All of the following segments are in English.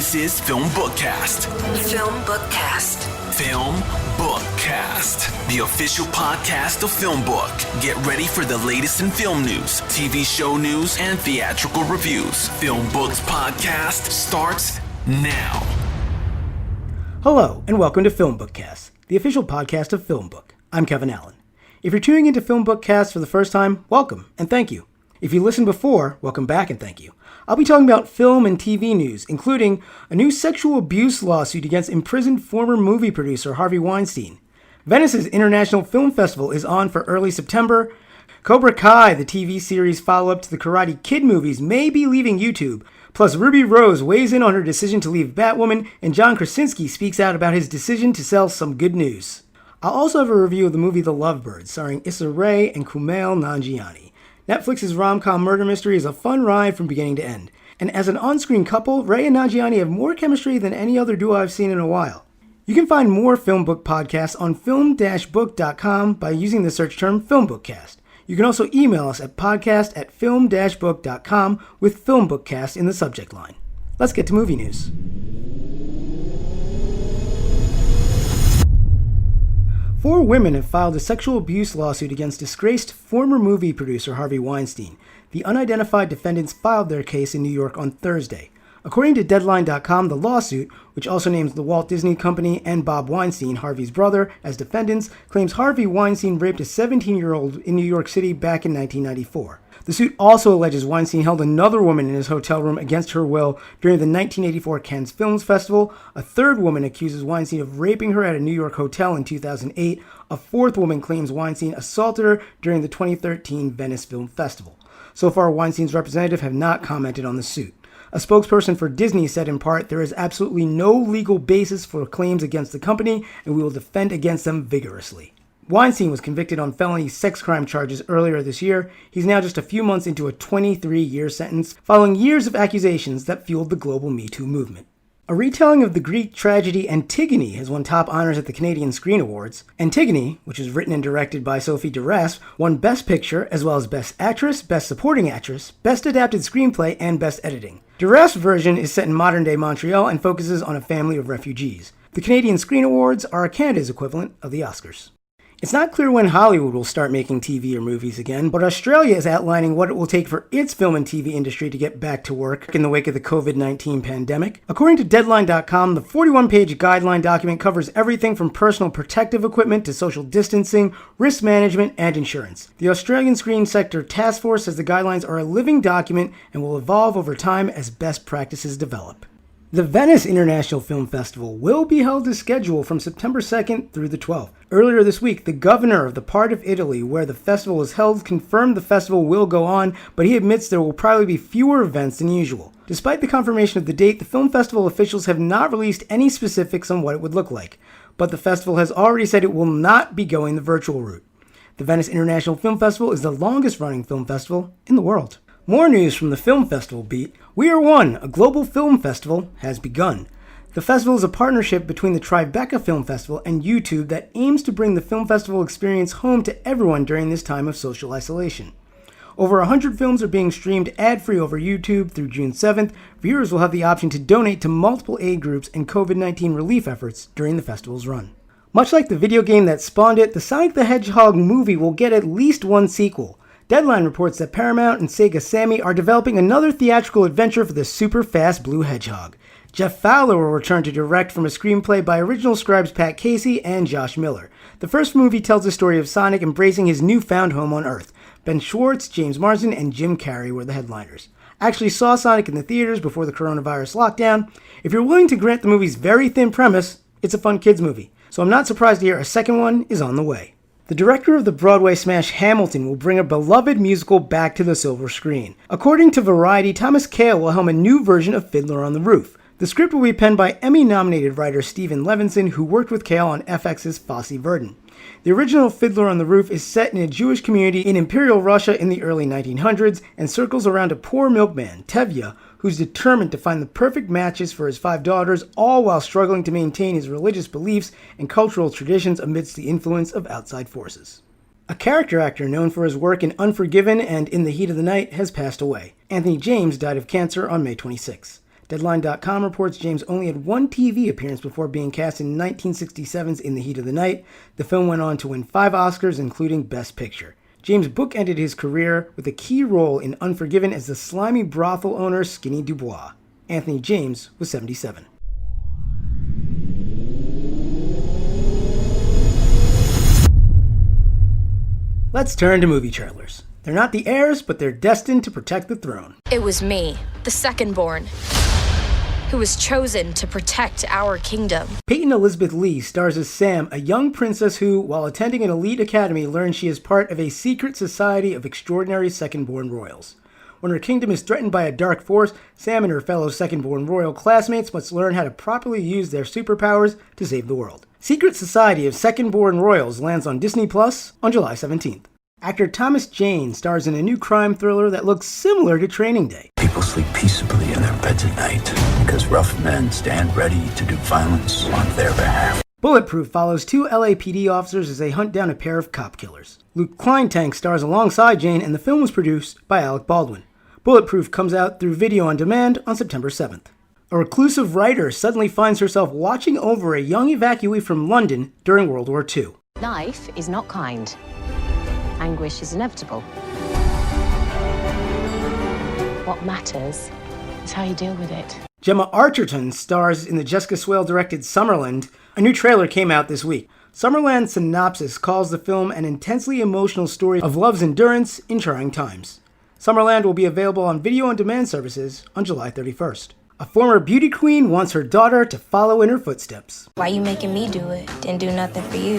This is FilmBookCast. FilmBookCast. FilmBookCast, the official podcast of FilmBook. Get ready for the latest in film news, TV show news, and theatrical reviews. FilmBook's podcast starts now. Hello, and welcome to FilmBookCast, the official podcast of FilmBook. I'm Kevin Allen. If you're tuning into FilmBookCast for the first time, welcome, and thank you. If you listened before, welcome back and thank you. I'll be talking about film and TV news, including a new sexual abuse lawsuit against imprisoned former movie producer Harvey Weinstein. Venice's International Film Festival is on for early September. Cobra Kai, the TV series follow-up to the Karate Kid movies, may be leaving YouTube. Plus, Ruby Rose weighs in on her decision to leave Batwoman, and John Krasinski speaks out about his decision to sell some good news. I'll also have a review of the movie The Lovebirds, starring Issa and Kumail Nanjiani. Netflix's rom-com murder mystery is a fun ride from beginning to end. And as an on-screen couple, Ray and Nanjiani have more chemistry than any other duo I've seen in a while. You can find more FilmBook podcasts on film-book.com by using the search term FilmBookCast. You can also email us at podcast@film-book.com with FilmBookCast in the subject line. Let's get to movie news. Four women have filed a sexual abuse lawsuit against disgraced former movie producer Harvey Weinstein. The unidentified defendants filed their case in New York on Thursday. According to Deadline.com, the lawsuit, which also names the Walt Disney Company and Bob Weinstein, Harvey's brother, as defendants, claims Harvey Weinstein raped a 17-year-old in New York City back in 1994. The suit also alleges Weinstein held another woman in his hotel room against her will during the 1984 Cannes Film Festival. A third woman accuses Weinstein of raping her at a New York hotel in 2008. A fourth woman claims Weinstein assaulted her during the 2013 Venice Film Festival. So far, Weinstein's representative have not commented on the suit. A spokesperson for Disney said in part, "There is absolutely no legal basis for claims against the company, and we will defend against them vigorously." Weinstein was convicted on felony sex crime charges earlier this year. He's now just a few months into a 23-year sentence, following years of accusations that fueled the global Me Too movement. A retelling of the Greek tragedy Antigone has won top honors at the Canadian Screen Awards. Antigone, which is written and directed by Sophie D'Arras, won Best Picture, as well as Best Actress, Best Supporting Actress, Best Adapted Screenplay, and Best Editing. D'Arras' version is set in modern-day Montreal and focuses on a family of refugees. The Canadian Screen Awards are Canada's equivalent of the Oscars. It's not clear when Hollywood will start making TV or movies again, but Australia is outlining what it will take for its film and TV industry to get back to work in the wake of the COVID-19 pandemic. According to Deadline.com, the 41-page guideline document covers everything from personal protective equipment to social distancing, risk management, and insurance. The Australian Screen Sector Task Force says the guidelines are a living document and will evolve over time as best practices develop. The Venice International Film Festival will be held as scheduled from September 2nd through the 12th. Earlier this week, the governor of the part of Italy where the festival is held confirmed the festival will go on, but he admits there will probably be fewer events than usual. Despite the confirmation of the date, the film festival officials have not released any specifics on what it would look like, but the festival has already said it will not be going the virtual route. The Venice International Film Festival is the longest-running film festival in the world. More news from the Film Festival beat. We Are One, a global film festival, has begun. The festival is a partnership between the Tribeca Film Festival and YouTube that aims to bring the film festival experience home to everyone during this time of social isolation. Over 100 films are being streamed ad-free over YouTube through June 7th. Viewers will have the option to donate to multiple aid groups and COVID-19 relief efforts during the festival's run. Much like the video game that spawned it, the Sonic the Hedgehog movie will get at least one sequel. Deadline reports that Paramount and Sega Sammy are developing another theatrical adventure for the super-fast Blue Hedgehog. Jeff Fowler will return to direct from a screenplay by original scribes Pat Casey and Josh Miller. The first movie tells the story of Sonic embracing his newfound home on Earth. Ben Schwartz, James Marsden, and Jim Carrey were the headliners. I actually saw Sonic in the theaters before the coronavirus lockdown. If you're willing to grant the movie's very thin premise, it's a fun kids movie. So I'm not surprised to hear a second one is on the way. The director of the Broadway smash Hamilton will bring a beloved musical back to the silver screen. According to Variety, Thomas Kail will helm a new version of Fiddler on the Roof. The script will be penned by Emmy-nominated writer Stephen Levinson, who worked with Kail on FX's Fosse Verdon. The original Fiddler on the Roof is set in a Jewish community in Imperial Russia in the early 1900s and circles around a poor milkman, Tevye, who's determined to find the perfect matches for his 5 daughters, all while struggling to maintain his religious beliefs and cultural traditions amidst the influence of outside forces. A character actor known for his work in Unforgiven and In the Heat of the Night has passed away. Anthony James died of cancer on May 26. Deadline.com reports James only had one TV appearance before being cast in 1967's In the Heat of the Night. The film went on to win 5 Oscars, including Best Picture. James bookended his career with a key role in Unforgiven as the slimy brothel owner Skinny Dubois. Anthony James was 77. Let's turn to movie trailers. They're not the heirs, but they're destined to protect the throne. It was me, the second-born, who was chosen to protect our kingdom. Peyton Elizabeth Lee stars as Sam, a young princess who, while attending an elite academy, learns she is part of a secret society of extraordinary second-born royals. When her kingdom is threatened by a dark force, Sam and her fellow second-born royal classmates must learn how to properly use their superpowers to save the world. Secret Society of Second-Born Royals lands on Disney Plus on July 17th. Actor Thomas Jane stars in a new crime thriller that looks similar to Training Day. People sleep peaceably in their beds at night because rough men stand ready to do violence on their behalf. Bulletproof follows 2 LAPD officers as they hunt down a pair of cop killers. Luke Kleintank stars alongside Jane, and the film was produced by Alec Baldwin. Bulletproof comes out through video on demand on September 7th. A reclusive writer suddenly finds herself watching over a young evacuee from London during World War II. Life is not kind. Anguish is inevitable. What matters is how you deal with it. Gemma Arterton stars in the Jessica Swale-directed Summerland. A new trailer came out this week. Summerland's synopsis calls the film an intensely emotional story of love's endurance in trying times. Summerland will be available on video-on-demand services on July 31st. A former beauty queen wants her daughter to follow in her footsteps. Why you making me do it? Didn't do nothing for you.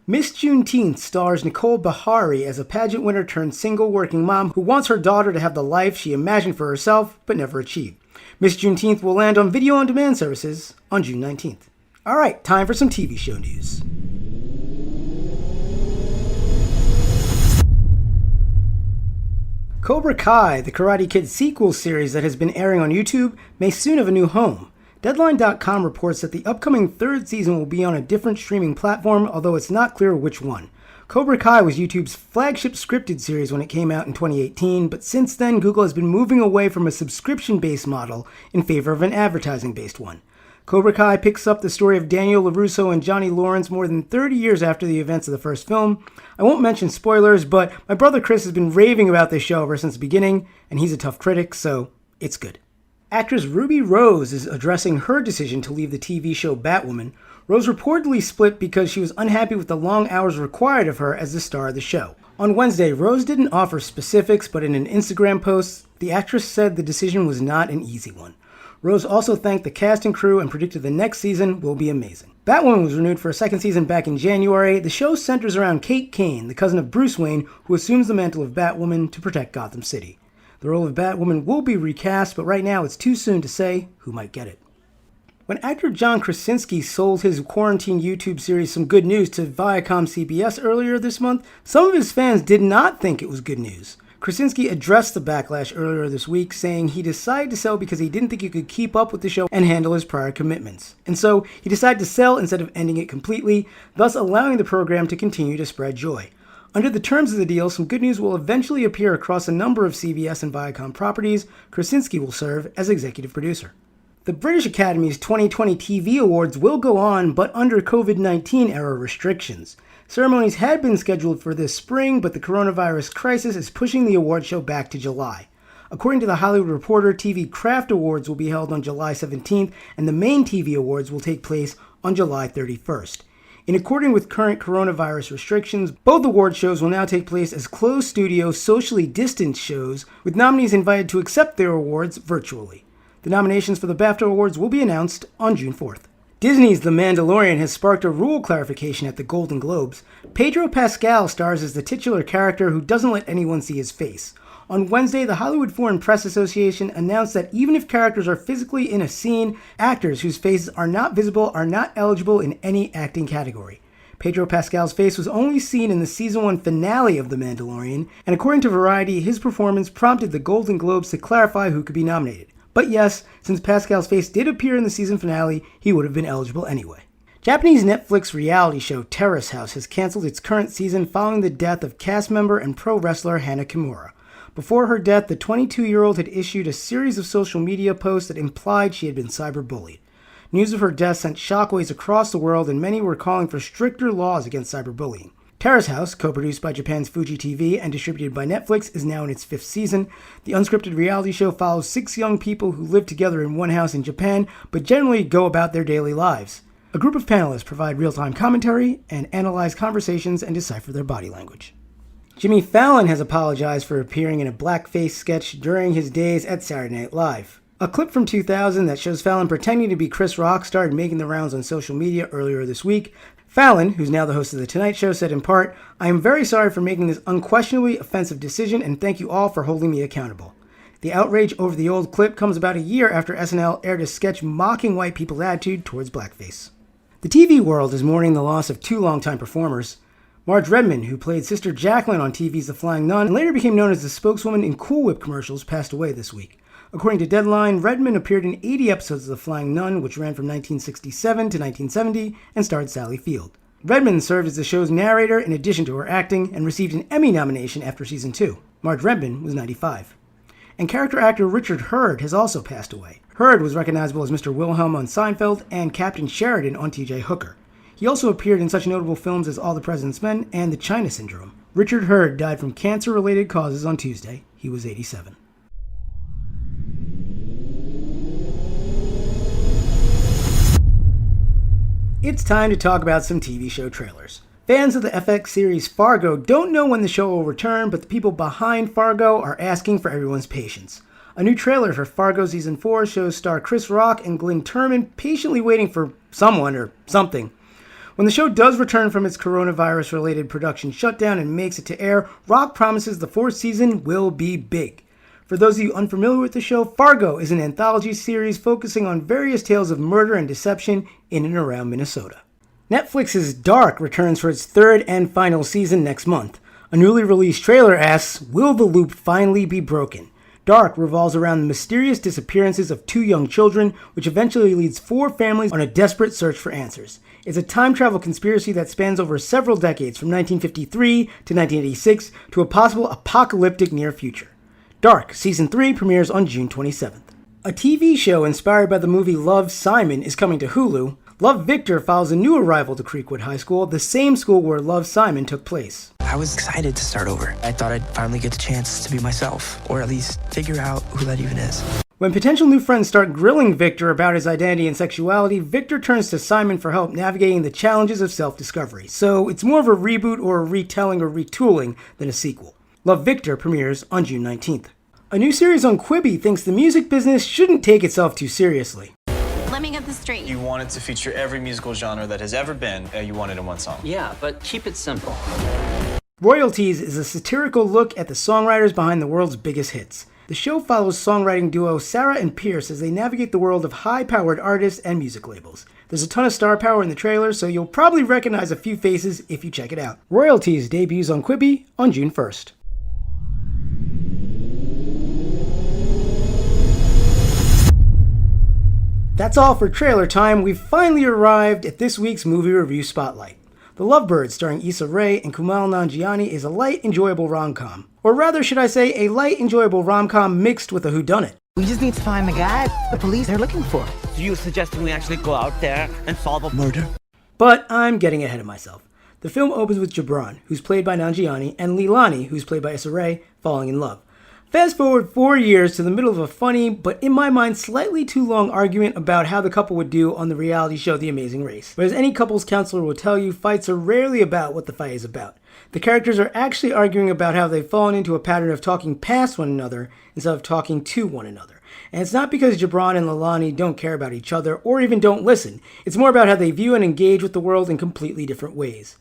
Miss Juneteenth stars Nicole Bahari as a pageant winner turned single working mom who wants her daughter to have the life she imagined for herself but never achieved. Miss Juneteenth will land on video-on-demand services on June 19th. Alright, time for some TV show news. Cobra Kai, the Karate Kid sequel series that has been airing on YouTube, may soon have a new home. Deadline.com reports that the upcoming 3rd season will be on a different streaming platform, although it's not clear which one. Cobra Kai was YouTube's flagship scripted series when it came out in 2018, but since then Google has been moving away from a subscription-based model in favor of an advertising-based one. Cobra Kai picks up the story of Daniel LaRusso and Johnny Lawrence more than 30 years after the events of the first film. I won't mention spoilers, but my brother Chris has been raving about this show ever since the beginning, and he's a tough critic, so it's good. Actress Ruby Rose is addressing her decision to leave the TV show Batwoman. Rose reportedly split because she was unhappy with the long hours required of her as the star of the show. On Wednesday, Rose didn't offer specifics, but in an Instagram post, the actress said the decision was not an easy one. Rose also thanked the cast and crew and predicted the next season will be amazing. Batwoman was renewed for a 2nd season back in January. The show centers around Kate Kane, the cousin of Bruce Wayne, who assumes the mantle of Batwoman to protect Gotham City. The role of Batwoman will be recast, but right now it's too soon to say who might get it. When actor John Krasinski sold his quarantine YouTube series Some Good News to Viacom CBS earlier this month, some of his fans did not think it was good news. Krasinski addressed the backlash earlier this week, saying he decided to sell because he didn't think he could keep up with the show and handle his prior commitments. And so he decided to sell instead of ending it completely, thus allowing the program to continue to spread joy. Under the terms of the deal, Some Good News will eventually appear across a number of CBS and Viacom properties. Krasinski will serve as executive producer. The British Academy's 2020 TV Awards will go on, but under COVID-19 era restrictions. Ceremonies had been scheduled for this spring, but the coronavirus crisis is pushing the award show back to July. According to The Hollywood Reporter, TV Craft Awards will be held on July 17th, and the main TV Awards will take place on July 31st. In accordance with current coronavirus restrictions, both award shows will now take place as closed-studio, socially distanced shows, with nominees invited to accept their awards virtually. The nominations for the BAFTA Awards will be announced on June 4th. Disney's The Mandalorian has sparked a rule clarification at the Golden Globes. Pedro Pascal stars as the titular character who doesn't let anyone see his face. On Wednesday, the Hollywood Foreign Press Association announced that even if characters are physically in a scene, actors whose faces are not visible are not eligible in any acting category. Pedro Pascal's face was only seen in the Season 1 finale of The Mandalorian, and according to Variety, his performance prompted the Golden Globes to clarify who could be nominated. But yes, since Pascal's face did appear in the season finale, he would have been eligible anyway. Japanese Netflix reality show Terrace House has canceled its current season following the death of cast member and pro wrestler Hana Kimura. Before her death, the 22-year-old had issued a series of social media posts that implied she had been cyberbullied. News of her death sent shockwaves across the world, and many were calling for stricter laws against cyberbullying. Terrace House, co-produced by Japan's Fuji TV and distributed by Netflix, is now in its 5th season. The unscripted reality show follows 6 young people who live together in one house in Japan, but generally go about their daily lives. A group of panelists provide real-time commentary and analyze conversations and decipher their body language. Jimmy Fallon has apologized for appearing in a blackface sketch during his days at Saturday Night Live. A clip from 2000 that shows Fallon pretending to be Chris Rock started making the rounds on social media earlier this week. Fallon, who's now the host of The Tonight Show, said in part, "I am very sorry for making this unquestionably offensive decision, and thank you all for holding me accountable." The outrage over the old clip comes about a year after SNL aired a sketch mocking white people's attitude towards blackface. The TV world is mourning the loss of 2 longtime performers. Marge Redmond, who played Sister Jacqueline on TV's The Flying Nun and later became known as the spokeswoman in Cool Whip commercials, passed away this week. According to Deadline, Redmond appeared in 80 episodes of The Flying Nun, which ran from 1967 to 1970 and starred Sally Field. Redmond served as the show's narrator in addition to her acting and received an Emmy nomination after season 2. Marge Redmond was 95. And character actor Richard Hurd has also passed away. Hurd was recognizable as Mr. Wilhelm on Seinfeld and Captain Sheridan on T.J. Hooker. He also appeared in such notable films as All the President's Men and The China Syndrome. Richard Hurd died from cancer-related causes on Tuesday. He was 87. It's time to talk about some TV show trailers. Fans of the FX series Fargo don't know when the show will return, but the people behind Fargo are asking for everyone's patience. A new trailer for Fargo Season 4 shows star Chris Rock and Glynn Turman patiently waiting for someone or something. When the show does return from its coronavirus-related production shutdown and makes it to air, Rock promises the 4th season will be big. For those of you unfamiliar with the show, Fargo is an anthology series focusing on various tales of murder and deception in and around Minnesota. Netflix's Dark returns for its 3rd and final season next month. A newly released trailer asks, will the loop finally be broken? Dark revolves around the mysterious disappearances of 2 young children, which eventually leads 4 families on a desperate search for answers. It's a time travel conspiracy that spans over several decades, from 1953 to 1986, to a possible apocalyptic near future. Dark Season 3 premieres on June 27th. A TV show inspired by the movie Love, Simon is coming to Hulu. Love, Victor follows a new arrival to Creekwood High School, the same school where Love, Simon took place. I was excited to start over. I thought I'd finally get the chance to be myself, or at least figure out who that even is. When potential new friends start grilling Victor about his identity and sexuality, Victor turns to Simon for help navigating the challenges of self-discovery. So it's more of a reboot or a retelling or retooling than a sequel. Love, Victor premieres on June 19th. A new series on Quibi thinks the music business shouldn't take itself too seriously. Let me get this straight. You wanted to feature every musical genre that has ever been, you want it in one song. Yeah, but keep it simple. Royalties is a satirical look at the songwriters behind the world's biggest hits. The show follows songwriting duo Sarah and Pierce as they navigate the world of high-powered artists and music labels. There's a ton of star power in the trailer, so you'll probably recognize a few faces if you check it out. Royalties debuts on Quibi on June 1st. That's all for trailer time. We've finally arrived at this week's movie review spotlight. The Lovebirds, starring Issa and Kumail Nanjiani, is a light, enjoyable rom-com. Or rather, should I say, a light, enjoyable rom-com mixed with a whodunit. We just need to find the guy the police are looking for. So you're suggesting we actually go out there and solve a murder? But I'm getting ahead of myself. The film opens with Gibran, who's played by Nanjiani, and Leilani, who's played by Issa Rae, falling in love. Fast forward 4 years to the middle of a funny, but in my mind slightly too long argument about how the couple would do on the reality show The Amazing Race. But as any couples counselor will tell you, fights are rarely about what the fight is about. The characters are actually arguing about how they've fallen into a pattern of talking past one another instead of talking to one another. And it's not because Gibran and Leilani don't care about each other or even don't listen. It's more about how they view and engage with the world in completely different ways.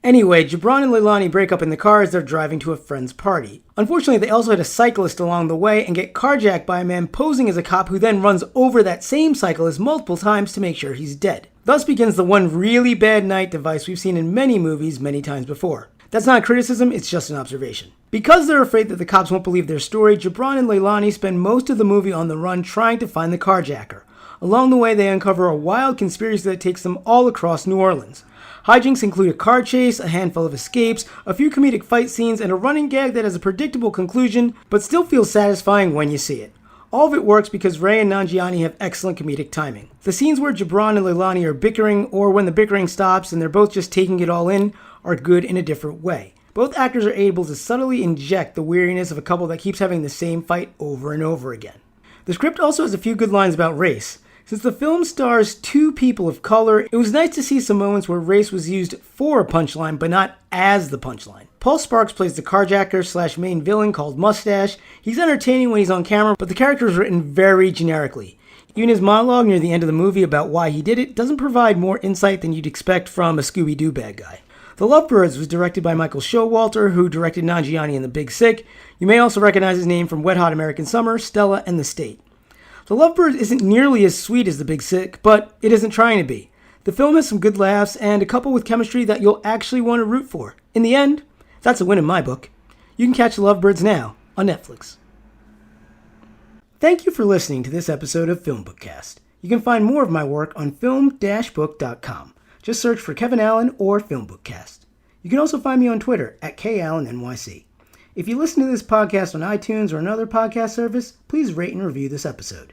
Anyway, Gibran and Leilani break up in the car as they're driving to a friend's party. Unfortunately, they also hit a cyclist along the way and get carjacked by a man posing as a cop who then runs over that same cyclist multiple times to make sure he's dead. Thus begins the one really bad night device we've seen in many movies many times before. That's not a criticism, it's just an observation. Because they're afraid that the cops won't believe their story, Gibran and Leilani spend most of the movie on the run trying to find the carjacker. Along the way, they uncover a wild conspiracy that takes them all across New Orleans. Hijinks include a car chase, a handful of escapes, a few comedic fight scenes, and a running gag that has a predictable conclusion, but still feels satisfying when you see it. All of it works because Ray and Nanjiani have excellent comedic timing. The scenes where Gibran and Leilani are bickering, or when the bickering stops and they're both just taking it all in, are good in a different way. Both actors are able to subtly inject the weariness of a couple that keeps having the same fight over and over again. The script also has a few good lines about race. Since the film stars two people of color, it was nice to see some moments where race was used for a punchline, but not as the punchline. Paul Sparks plays the carjacker / main villain called Mustache. He's entertaining when he's on camera, but the character is written very generically. Even his monologue near the end of the movie about why he did it doesn't provide more insight than you'd expect from a Scooby-Doo bad guy. The Lovebirds was directed by Michael Showalter, who directed Nanjiani and The Big Sick. You may also recognize his name from Wet Hot American Summer, Stella, and The State. The Lovebirds isn't nearly as sweet as The Big Sick, but it isn't trying to be. The film has some good laughs and a couple with chemistry that you'll actually want to root for. In the end, that's a win in my book. You can catch The Lovebirds now on Netflix. Thank you for listening to this episode of FilmBookCast. You can find more of my work on film-book.com. Just search for Kevin Allen or FilmBookCast. You can also find me on Twitter at KAllenNYC. If you listen to this podcast on iTunes or another podcast service, please rate and review this episode.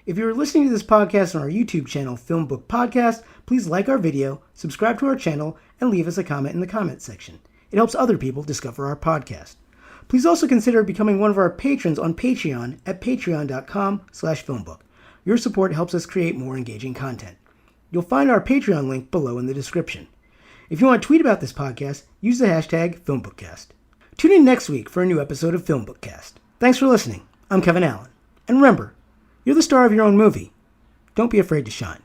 If you're listening to this podcast on our YouTube channel, FilmBook Podcast, please like our video, subscribe to our channel, and leave us a comment in the comments section. It helps other people discover our podcast. Please also consider becoming one of our patrons on Patreon at patreon.com/filmbook. Your support helps us create more engaging content. You'll find our Patreon link below in the description. If you want to tweet about this podcast, use the hashtag FilmBookCast. Tune in next week for a new episode of FilmBookCast. Thanks for listening. I'm Kevin Allen. And remember, you're the star of your own movie. Don't be afraid to shine.